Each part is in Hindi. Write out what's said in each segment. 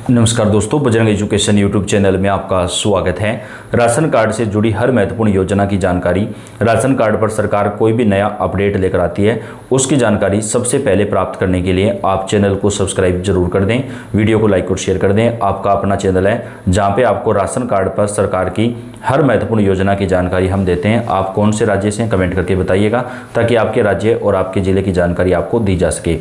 नमस्कार दोस्तों, बजरंग एजुकेशन यूट्यूब चैनल में आपका स्वागत है। राशन कार्ड से जुड़ी हर महत्वपूर्ण योजना की जानकारी, राशन कार्ड पर सरकार कोई भी नया अपडेट लेकर आती है, उसकी जानकारी सबसे पहले प्राप्त करने के लिए आप चैनल को सब्सक्राइब जरूर कर दें, वीडियो को लाइक और शेयर कर दें। आपका अपना चैनल है जहाँ पे आपको राशन कार्ड पर सरकार की हर महत्वपूर्ण योजना की जानकारी हम देते हैं। आप कौन से राज्य से कमेंट करके बताइएगा ताकि आपके राज्य और आपके ज़िले की जानकारी आपको दी जा सके।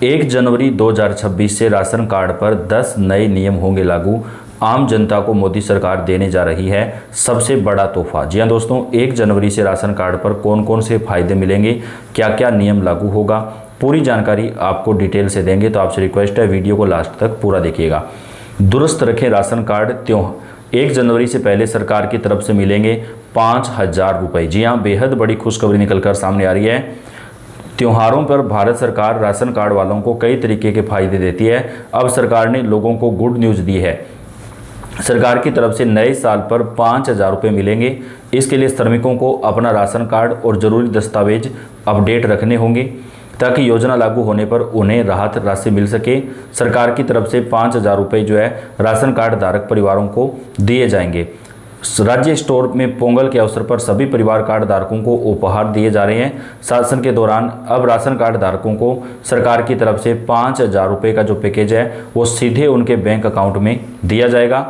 1 जनवरी 2026 से राशन कार्ड पर 10 नए नियम होंगे लागू। आम जनता को मोदी सरकार देने जा रही है सबसे बड़ा तोहफा। जी हाँ दोस्तों, 1 जनवरी से राशन कार्ड पर कौन कौन से फायदे मिलेंगे, क्या क्या नियम लागू होगा, पूरी जानकारी आपको डिटेल से देंगे। तो आपसे रिक्वेस्ट है वीडियो को लास्ट तक पूरा देखिएगा। दुरुस्त रखें राशन कार्ड। 1 जनवरी से पहले सरकार की तरफ से मिलेंगे 5,000 रुपये। जी हाँ, बेहद बड़ी खुशखबरी निकलकर सामने आ रही है। त्योहारों पर भारत सरकार राशन कार्ड वालों को कई तरीके के फायदे देती है। अब सरकार ने लोगों को गुड न्यूज़ दी है। सरकार की तरफ से नए साल पर 5,000 रुपये मिलेंगे। इसके लिए श्रमिकों को अपना राशन कार्ड और ज़रूरी दस्तावेज अपडेट रखने होंगे ताकि योजना लागू होने पर उन्हें राहत राशि मिल सके। सरकार की तरफ से 5,000 रुपये जो है राशन कार्ड धारक परिवारों को दिए जाएंगे। राज्य स्टोर में पोंगल के अवसर पर सभी परिवार कार्ड धारकों को उपहार दिए जा रहे हैं। शासन के दौरान अब राशन कार्ड धारकों को सरकार की तरफ से 5,000 रुपये का जो पैकेज है वो सीधे उनके बैंक अकाउंट में दिया जाएगा।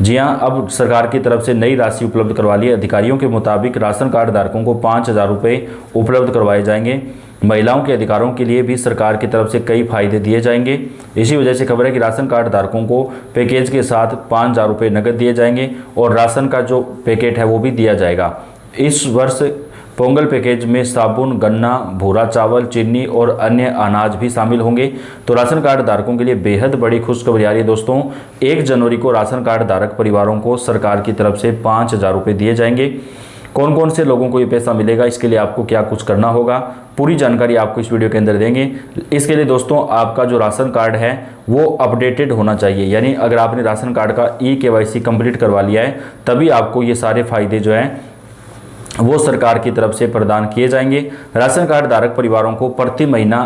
जी हाँ, अब सरकार की तरफ से नई राशि उपलब्ध करवा ली है। अधिकारियों के मुताबिक राशन कार्ड धारकों को 5,000 रुपये उपलब्ध करवाए जाएंगे। महिलाओं के अधिकारों के लिए भी सरकार की तरफ से कई फायदे दिए जाएंगे। इसी वजह से खबर है कि राशन कार्ड धारकों को पैकेज के साथ 5,000 रुपये नकद दिए जाएंगे और राशन का जो पैकेट है वो भी दिया जाएगा। इस वर्ष पोंगल पैकेज में साबुन, गन्ना, भूरा चावल, चीनी और अन्य अनाज भी शामिल होंगे। तो राशन कार्ड धारकों के लिए बेहद बड़ी खुशखबरी आ रही है दोस्तों। 1 जनवरी को राशन कार्ड धारक परिवारों को सरकार की तरफ से 5,000 रुपये दिए जाएंगे। कौन कौन से लोगों को ये पैसा मिलेगा, इसके लिए आपको क्या कुछ करना होगा, पूरी जानकारी आपको इस वीडियो के अंदर देंगे। इसके लिए दोस्तों आपका जो राशन कार्ड है वो अपडेटेड होना चाहिए, यानी अगर आपने राशन कार्ड का KYC कंप्लीट करवा लिया है तभी आपको ये सारे फायदे जो हैं वो सरकार की तरफ से प्रदान किए जाएंगे। राशन कार्ड धारक परिवारों को प्रति महीना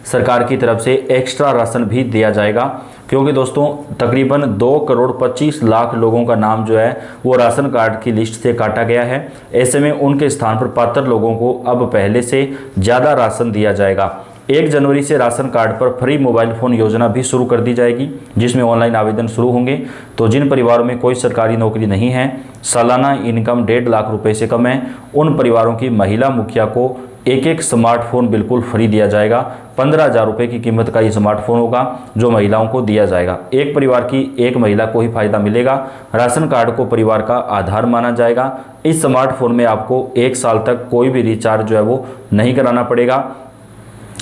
सरकार की तरफ से एक्स्ट्रा राशन भी दिया जाएगा, क्योंकि दोस्तों तकरीबन 2,25,00,000 लोगों का नाम जो है वो राशन कार्ड की लिस्ट से काटा गया है। ऐसे में उनके स्थान पर पात्र लोगों को अब पहले से ज़्यादा राशन दिया जाएगा। 1 जनवरी से राशन कार्ड पर फ्री मोबाइल फ़ोन योजना भी शुरू कर दी जाएगी, जिसमें ऑनलाइन आवेदन शुरू होंगे। तो जिन परिवारों में कोई सरकारी नौकरी नहीं है, सालाना इनकम 1.5 लाख रुपए से कम है, उन परिवारों की महिला मुखिया को एक स्मार्टफोन बिल्कुल फ्री दिया जाएगा। 15,000 रुपये की कीमत का ये स्मार्टफोन होगा जो महिलाओं को दिया जाएगा। एक परिवार की एक महिला को ही फायदा मिलेगा। राशन कार्ड को परिवार का आधार माना जाएगा। इस स्मार्टफोन में आपको 1 साल तक कोई भी रिचार्ज जो है वो नहीं कराना पड़ेगा,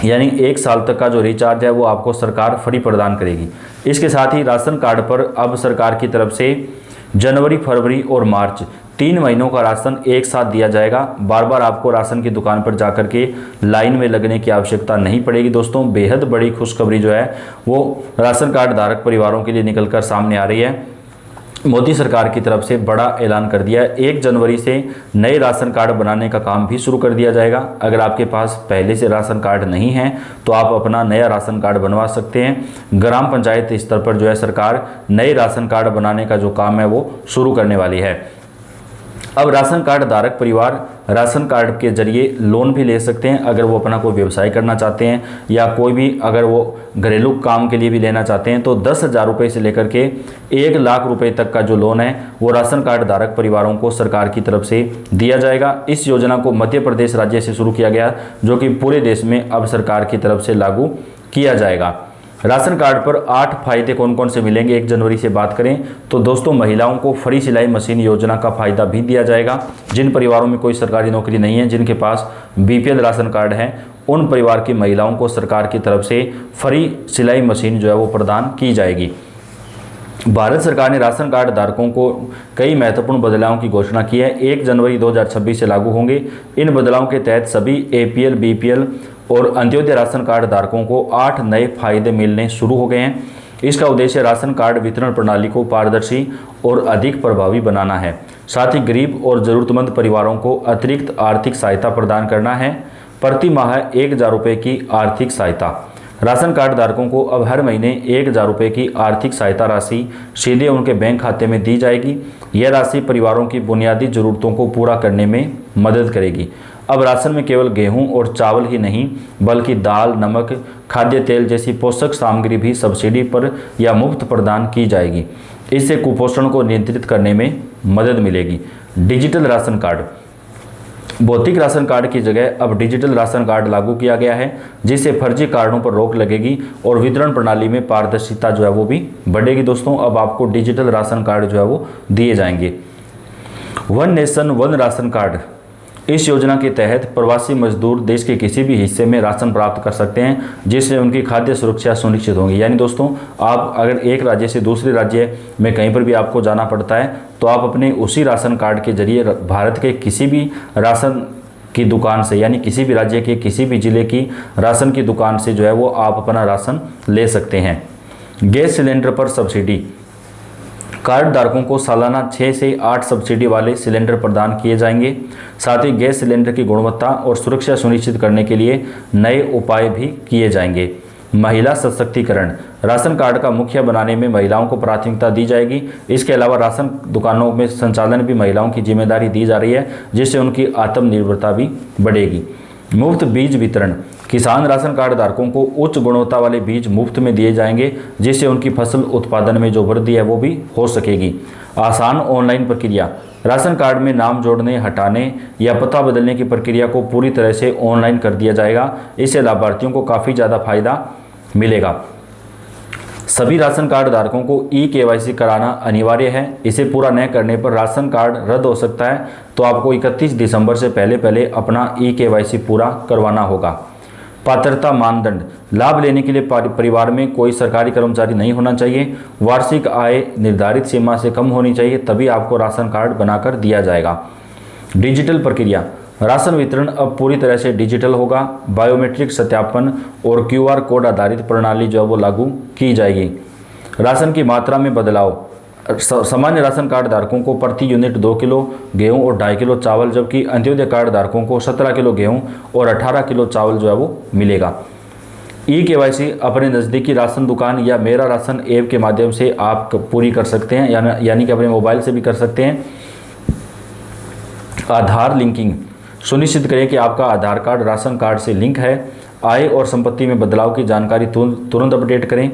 यानी 1 साल तक का जो रिचार्ज है वो आपको सरकार फ्री प्रदान करेगी। इसके साथ ही राशन कार्ड पर अब सरकार की तरफ से जनवरी, फरवरी और मार्च 3 महीनों का राशन एक साथ दिया जाएगा। बार बार आपको राशन की दुकान पर जाकर के लाइन में लगने की आवश्यकता नहीं पड़ेगी। दोस्तों बेहद बड़ी खुशखबरी जो है वो राशन कार्ड धारक परिवारों के लिए निकलकर सामने आ रही है। मोदी सरकार की तरफ से बड़ा ऐलान कर दिया है। 1 जनवरी से नए राशन कार्ड बनाने का काम भी शुरू कर दिया जाएगा। अगर आपके पास पहले से राशन कार्ड नहीं है तो आप अपना नया राशन कार्ड बनवा सकते हैं। ग्राम पंचायत स्तर पर जो है सरकार नए राशन कार्ड बनाने का जो काम है वो शुरू करने वाली है। अब राशन कार्ड धारक परिवार राशन कार्ड के जरिए लोन भी ले सकते हैं। अगर वो अपना कोई व्यवसाय करना चाहते हैं या कोई भी अगर वो घरेलू काम के लिए भी लेना चाहते हैं तो 10,000 रुपये से लेकर के 1 लाख रुपए तक का जो लोन है वो राशन कार्ड धारक परिवारों को सरकार की तरफ से दिया जाएगा। इस योजना को मध्य प्रदेश राज्य से शुरू किया गया, जो कि पूरे देश में अब सरकार की तरफ से लागू किया जाएगा। राशन कार्ड पर 8 फायदे कौन कौन से मिलेंगे 1 जनवरी से बात करें तो दोस्तों महिलाओं को फ्री सिलाई मशीन योजना का फ़ायदा भी दिया जाएगा। जिन परिवारों में कोई सरकारी नौकरी नहीं है, जिनके पास BPL राशन कार्ड है, उन परिवार की महिलाओं को सरकार की तरफ से फ्री सिलाई मशीन जो है वो प्रदान की जाएगी। भारत सरकार ने राशन कार्ड धारकों को कई महत्वपूर्ण बदलावों की घोषणा की है। 1 जनवरी 2026 से लागू होंगे। इन बदलावों के तहत सभी APL, BPL और अंत्योदय राशन कार्ड धारकों को 8 नए फायदे मिलने शुरू हो गए हैं। इसका उद्देश्य राशन कार्ड वितरण प्रणाली को पारदर्शी और अधिक प्रभावी बनाना है। साथ ही गरीब और ज़रूरतमंद परिवारों को अतिरिक्त आर्थिक सहायता प्रदान करना है। प्रति माह 1,000 रुपये की आर्थिक सहायता। राशन कार्ड धारकों को अब हर महीने 1,000 रुपये की आर्थिक सहायता राशि सीधे उनके बैंक खाते में दी जाएगी। यह राशि परिवारों की बुनियादी ज़रूरतों को पूरा करने में मदद करेगी। अब राशन में केवल गेहूं और चावल ही नहीं बल्कि दाल, नमक, खाद्य तेल जैसी पोषक सामग्री भी सब्सिडी पर या मुफ्त प्रदान की जाएगी। इससे कुपोषण को नियंत्रित करने में मदद मिलेगी। डिजिटल राशन कार्ड, भौतिक राशन कार्ड की जगह अब डिजिटल राशन कार्ड लागू किया गया है, जिससे फर्जी कार्डों पर रोक लगेगी और वितरण प्रणाली में पारदर्शिता जो है वो भी बढ़ेगी। दोस्तों अब आपको डिजिटल राशन कार्ड जो है वो दिए जाएंगे। One nation one ration card, इस योजना के तहत प्रवासी मजदूर देश के किसी भी हिस्से में राशन प्राप्त कर सकते हैं, जिससे उनकी खाद्य सुरक्षा सुनिश्चित होगी। यानी दोस्तों आप अगर एक राज्य से दूसरे राज्य में कहीं पर भी आपको जाना पड़ता है तो आप अपने उसी राशन कार्ड के जरिए भारत के किसी भी राशन की दुकान से, यानी किसी भी राज्य के किसी भी जिले की राशन की दुकान से जो है वो आप अपना राशन ले सकते हैं। गैस सिलेंडर पर सब्सिडी, कार्ड धारकों को सालाना 6 से 8 सब्सिडी वाले सिलेंडर प्रदान किए जाएंगे। साथ ही गैस सिलेंडर की गुणवत्ता और सुरक्षा सुनिश्चित करने के लिए नए उपाय भी किए जाएंगे। महिला सशक्तिकरण, राशन कार्ड का मुखिया बनाने में महिलाओं को प्राथमिकता दी जाएगी। इसके अलावा राशन दुकानों में संचालन भी महिलाओं की जिम्मेदारी दी जा रही है, जिससे उनकी आत्मनिर्भरता भी बढ़ेगी। मुफ्त बीज वितरण, किसान राशन कार्ड धारकों को उच्च गुणवत्ता वाले बीज मुफ्त में दिए जाएंगे, जिससे उनकी फसल उत्पादन में जो वृद्धि है वो भी हो सकेगी। आसान ऑनलाइन प्रक्रिया, राशन कार्ड में नाम जोड़ने, हटाने या पता बदलने की प्रक्रिया को पूरी तरह से ऑनलाइन कर दिया जाएगा। इससे लाभार्थियों को काफ़ी ज़्यादा फायदा मिलेगा। सभी राशन कार्ड धारकों को ई-KYC कराना अनिवार्य है। इसे पूरा न करने पर राशन कार्ड रद्द हो सकता है, तो आपको 31 दिसंबर से पहले अपना ई-KYC पूरा करवाना होगा। पात्रता मानदंड, लाभ लेने के लिए परिवार में कोई सरकारी कर्मचारी नहीं होना चाहिए, वार्षिक आय निर्धारित सीमा से कम होनी चाहिए, तभी आपको राशन कार्ड बनाकर दिया जाएगा। डिजिटल प्रक्रिया, राशन वितरण अब पूरी तरह से डिजिटल होगा। बायोमेट्रिक सत्यापन और QR कोड आधारित प्रणाली जो है वो लागू की जाएगी। राशन की मात्रा में बदलाव, सामान्य राशन कार्ड धारकों को प्रति यूनिट 2 किलो गेहूं और 2.5 किलो चावल, जबकि अंत्योदय कार्ड धारकों को 17 किलो गेहूं और 18 किलो चावल जो है वो मिलेगा। ई-KYC अपने नज़दीकी राशन दुकान या मेरा राशन ऐप के माध्यम से आप पूरी कर सकते हैं, यानी कि अपने मोबाइल से भी कर सकते हैं। आधार लिंकिंग, सुनिश्चित करें कि आपका आधार कार्ड राशन कार्ड से लिंक है। आय और संपत्ति में बदलाव की जानकारी तुरंत अपडेट करें।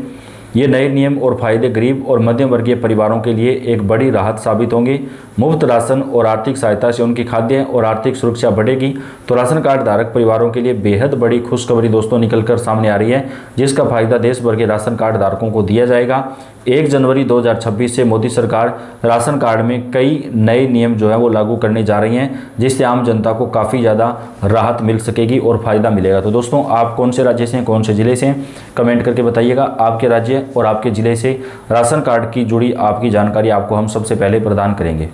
ये नए नियम और फायदे गरीब और मध्यम वर्गीय परिवारों के लिए एक बड़ी राहत साबित होंगे। मुफ्त राशन और आर्थिक सहायता से उनकी खाद्य और आर्थिक सुरक्षा बढ़ेगी। तो राशन कार्ड धारक परिवारों के लिए बेहद बड़ी खुशखबरी दोस्तों निकलकर सामने आ रही है, जिसका फायदा देश भर के राशन कार्ड धारकों को दिया जाएगा। 1 जनवरी 2026 से मोदी सरकार राशन कार्ड में कई नए नियम जो है वो लागू करने जा रही हैं, जिससे आम जनता को काफ़ी ज़्यादा राहत मिल सकेगी और फ़ायदा मिलेगा। तो दोस्तों आप कौन से राज्य से हैं, कौन से ज़िले से हैं, कमेंट करके बताइएगा। आपके राज्य और आपके ज़िले से राशन कार्ड की जुड़ी आपकी जानकारी आपको हम सबसे पहले प्रदान करेंगे।